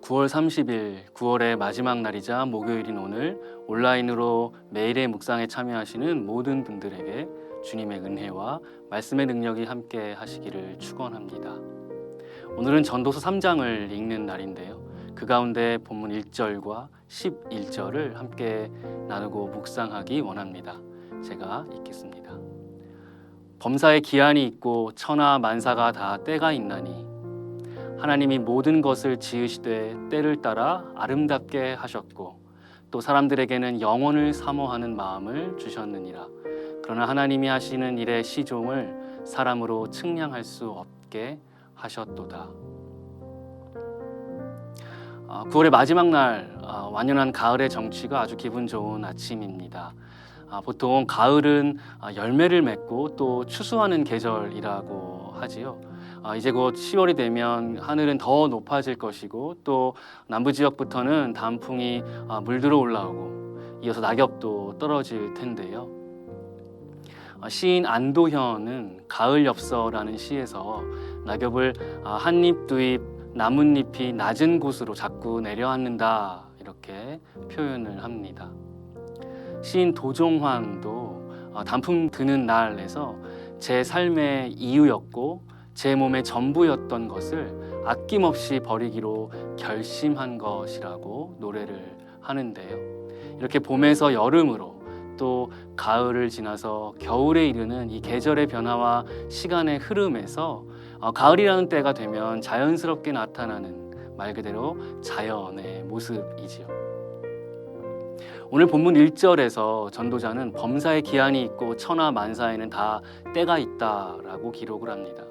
9월 30일, 9월의 마지막 날이자 목요일인 오늘 온라인으로 매일의 묵상에 참여하시는 모든 분들에게 주님의 은혜와 말씀의 능력이 함께 하시기를 축원합니다. 오늘은 전도서 3장을 읽는 날인데요. 그 가운데 본문 1절과 11절을 함께 나누고 묵상하기 원합니다. 제가 읽겠습니다. 범사에 기한이 있고 천하 만사가 다 때가 있나니 하나님이 모든 것을 지으시되 때를 따라 아름답게 하셨고 또 사람들에게는 영원을 사모하는 마음을 주셨느니라. 그러나 하나님이 하시는 일의 시종을 사람으로 측량할 수 없게 하셨도다. 9월의 마지막 날, 완연한 가을의 정취가 아주 기분 좋은 아침입니다. 보통 가을은 열매를 맺고 또 추수하는 계절이라고 하지요. 이제 곧 10월이 되면 하늘은 더 높아질 것이고 또 남부 지역부터는 단풍이 물들어 올라오고 이어서 낙엽도 떨어질 텐데요. 시인 안도현은 가을 엽서라는 시에서 낙엽을 한 잎 두 잎 나뭇잎이 낮은 곳으로 자꾸 내려앉는다 이렇게 표현을 합니다. 시인 도종환도 단풍 드는 날에서 제 삶의 이유였고 제 몸의 전부였던 것을 아낌없이 버리기로 결심한 것이라고 노래를 하는데요. 이렇게 봄에서 여름으로 또 가을을 지나서 겨울에 이르는 이 계절의 변화와 시간의 흐름에서 가을이라는 때가 되면 자연스럽게 나타나는 말 그대로 자연의 모습이지요. 오늘 본문 1절에서 전도자는 범사에 기한이 있고 천하 만사에는 다 때가 있다라고 기록을 합니다.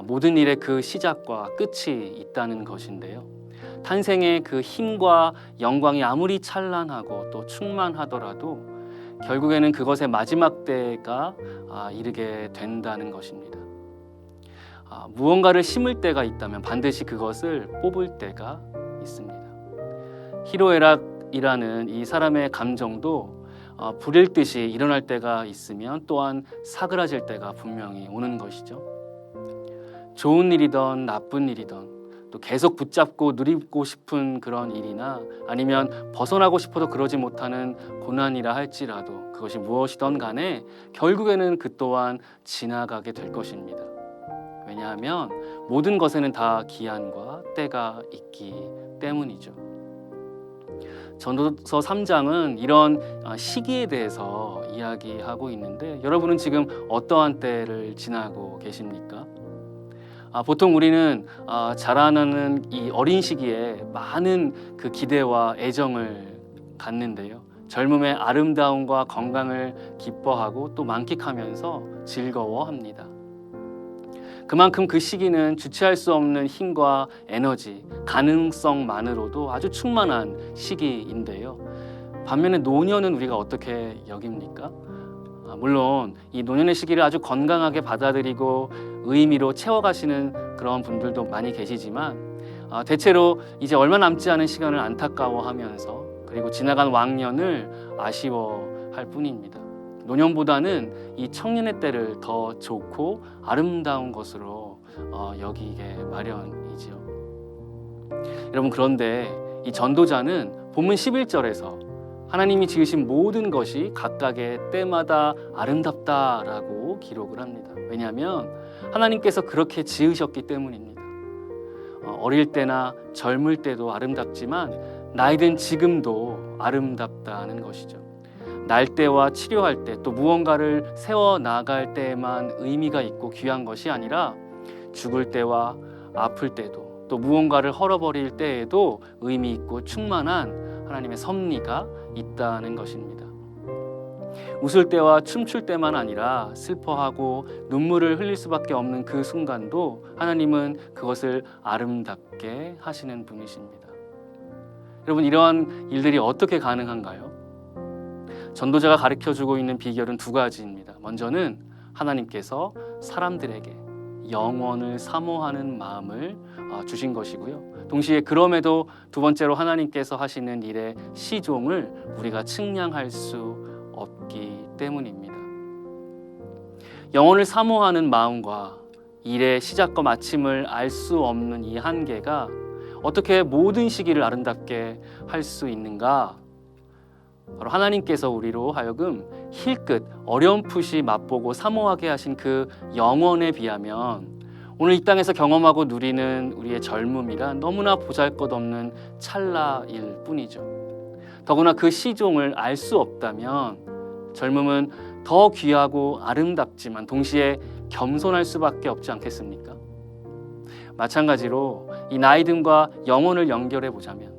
모든 일의 그 시작과 끝이 있다는 것인데요. 탄생의 그 힘과 영광이 아무리 찬란하고 또 충만하더라도 결국에는 그것의 마지막 때가 이르게 된다는 것입니다. 무언가를 심을 때가 있다면 반드시 그것을 뽑을 때가 있습니다. 희로애락이라는 이 사람의 감정도 불일 듯이 일어날 때가 있으면 또한 사그라질 때가 분명히 오는 것이죠. 좋은 일이든 나쁜 일이든 또 계속 붙잡고 누리고 싶은 그런 일이나 아니면 벗어나고 싶어도 그러지 못하는 고난이라 할지라도 그것이 무엇이든 간에 결국에는 그 또한 지나가게 될 것입니다. 왜냐하면 모든 것에는 다 기한과 때가 있기 때문이죠. 전도서 3장은 이런 시기에 대해서 이야기하고 있는데 여러분은 지금 어떠한 때를 지나고 계십니까? 보통 우리는 자라나는 이 어린 시기에 많은 그 기대와 애정을 갖는데요. 젊음의 아름다움과 건강을 기뻐하고 또 만끽하면서 즐거워합니다. 그만큼 그 시기는 주체할 수 없는 힘과 에너지, 가능성만으로도 아주 충만한 시기인데요. 반면에 노년은 우리가 어떻게 여깁니까? 물론 이 노년의 시기를 아주 건강하게 받아들이고 의미로 채워가시는 그런 분들도 많이 계시지만 대체로 이제 얼마 남지 않은 시간을 안타까워하면서 그리고 지나간 왕년을 아쉬워할 뿐입니다. 노년보다는 이 청년의 때를 더 좋고 아름다운 것으로 여기게 마련이지요. 여러분, 그런데 이 전도자는 본문 11절에서 하나님이 지으신 모든 것이 각각의 때마다 아름답다라고 기록을 합니다. 왜냐하면 하나님께서 그렇게 지으셨기 때문입니다. 어릴 때나 젊을 때도 아름답지만 나이 든 지금도 아름답다는 것이죠. 날 때와 치료할 때 또 무언가를 세워나갈 때에만 의미가 있고 귀한 것이 아니라 죽을 때와 아플 때도 또 무언가를 헐어버릴 때에도 의미 있고 충만한 하나님의 섭리가 있다는 것입니다. 웃을 때와 춤출 때만 아니라 슬퍼하고 눈물을 흘릴 수밖에 없는 그 순간도 하나님은 그것을 아름답게 하시는 분이십니다. 여러분, 이러한 일들이 어떻게 가능한가요? 전도자가 가르쳐주고 있는 비결은 두 가지입니다. 먼저는 하나님께서 사람들에게 영원을 사모하는 마음을 주신 것이고요. 동시에 그럼에도 두 번째로 하나님께서 하시는 일의 시종을 우리가 측량할 수 없기 때문입니다. 영혼을 사모하는 마음과 일의 시작과 마침을 알 수 없는 이 한계가 어떻게 모든 시기를 아름답게 할 수 있는가? 바로 하나님께서 우리로 하여금 힐끗 어렴풋이 맛보고 사모하게 하신 그 영원에 비하면 오늘 이 땅에서 경험하고 누리는 우리의 젊음이란 너무나 보잘것없는 찰나일 뿐이죠. 더구나 그 시종을 알 수 없다면 젊음은 더 귀하고 아름답지만 동시에 겸손할 수밖에 없지 않겠습니까? 마찬가지로 이 나이듦과 영혼을 연결해 보자면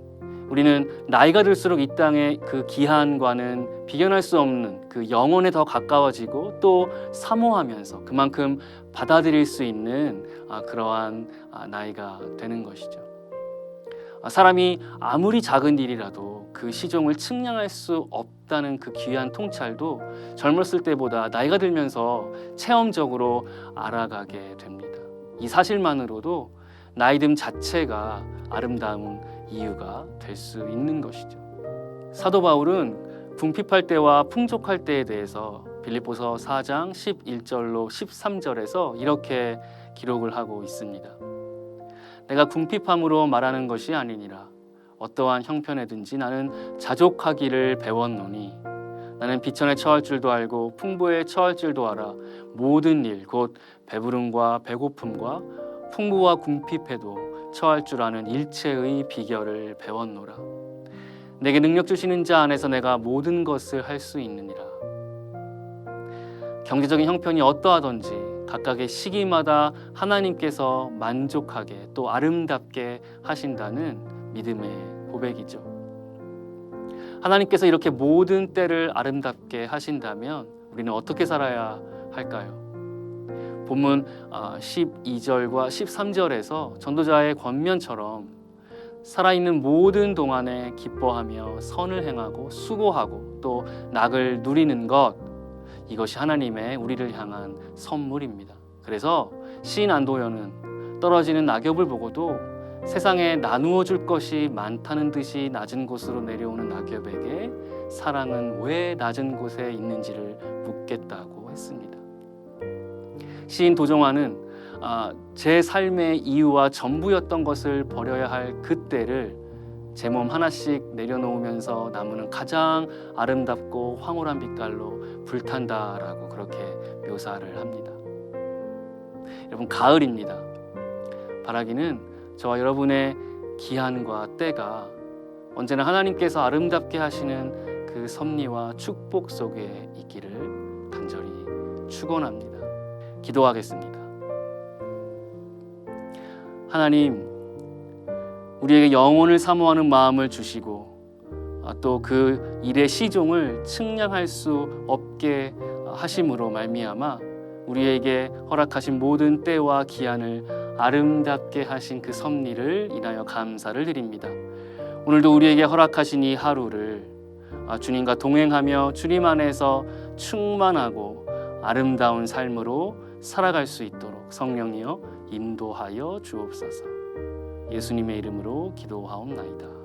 우리는 나이가 들수록 이 땅의 그 기한과는 비견할 수 없는 그 영혼에 더 가까워지고 또 사모하면서 그만큼 받아들일 수 있는 그러한 나이가 되는 것이죠. 사람이 아무리 작은 일이라도 그 시종을 측량할 수 없다는 그 귀한 통찰도 젊었을 때보다 나이가 들면서 체험적으로 알아가게 됩니다. 이 사실만으로도 나이듦 자체가 아름다운 이유가 될 수 있는 것이죠. 사도 바울은 궁핍할 때와 풍족할 때에 대해서 빌립보서 4장 11절로 13절에서 이렇게 기록을 하고 있습니다. 내가 궁핍함으로 말하는 것이 아니니라. 어떠한 형편에든지 나는 자족하기를 배웠노니 나는 비천에 처할 줄도 알고 풍부에 처할 줄도 알아. 모든 일 곧 배부름과 배고픔과 풍부와 궁핍해도 처할 줄 아는 일체의 비결을 배웠노라. 내게 능력 주시는 자 안에서 내가 모든 것을 할 수 있느니라. 경제적인 형편이 어떠하든지 각각의 시기마다 하나님께서 만족하게 또 아름답게 하신다는 믿음의 고백이죠. 하나님께서 이렇게 모든 때를 아름답게 하신다면 우리는 어떻게 살아야 할까요? 본문 12절과 13절에서 전도자의 권면처럼 살아있는 모든 동안에 기뻐하며 선을 행하고 수고하고 또 낙을 누리는 것, 이것이 하나님의 우리를 향한 선물입니다. 그래서 시인 안도현은 떨어지는 낙엽을 보고도 세상에 나누어 줄 것이 많다는 듯이 낮은 곳으로 내려오는 낙엽에게 사랑은 왜 낮은 곳에 있는지를 묻겠다고 했습니다. 시인 도정환은 제 삶의 이유와 전부였던 것을 버려야 할 그때를 제 몸 하나씩 내려놓으면서 나무는 가장 아름답고 황홀한 빛깔로 불탄다라고 그렇게 묘사를 합니다. 여러분, 가을입니다. 바라기는 저와 여러분의 기한과 때가 언제나 하나님께서 아름답게 하시는 그 섭리와 축복 속에 있기를 간절히 축원합니다. 기도하겠습니다. 하나님, 우리에게 영혼을 사모하는 마음을 주시고 또 그 일의 시종을 측량할 수 없게 하심으로 말미암아 우리에게 허락하신 모든 때와 기한을 아름답게 하신 그 섭리를 인하여 감사를 드립니다. 오늘도 우리에게 허락하신 이 하루를 주님과 동행하며 주님 안에서 충만하고 아름다운 삶으로 살아갈 수 있도록 성령이여 인도하여 주옵소서. 예수님의 이름으로 기도하옵나이다.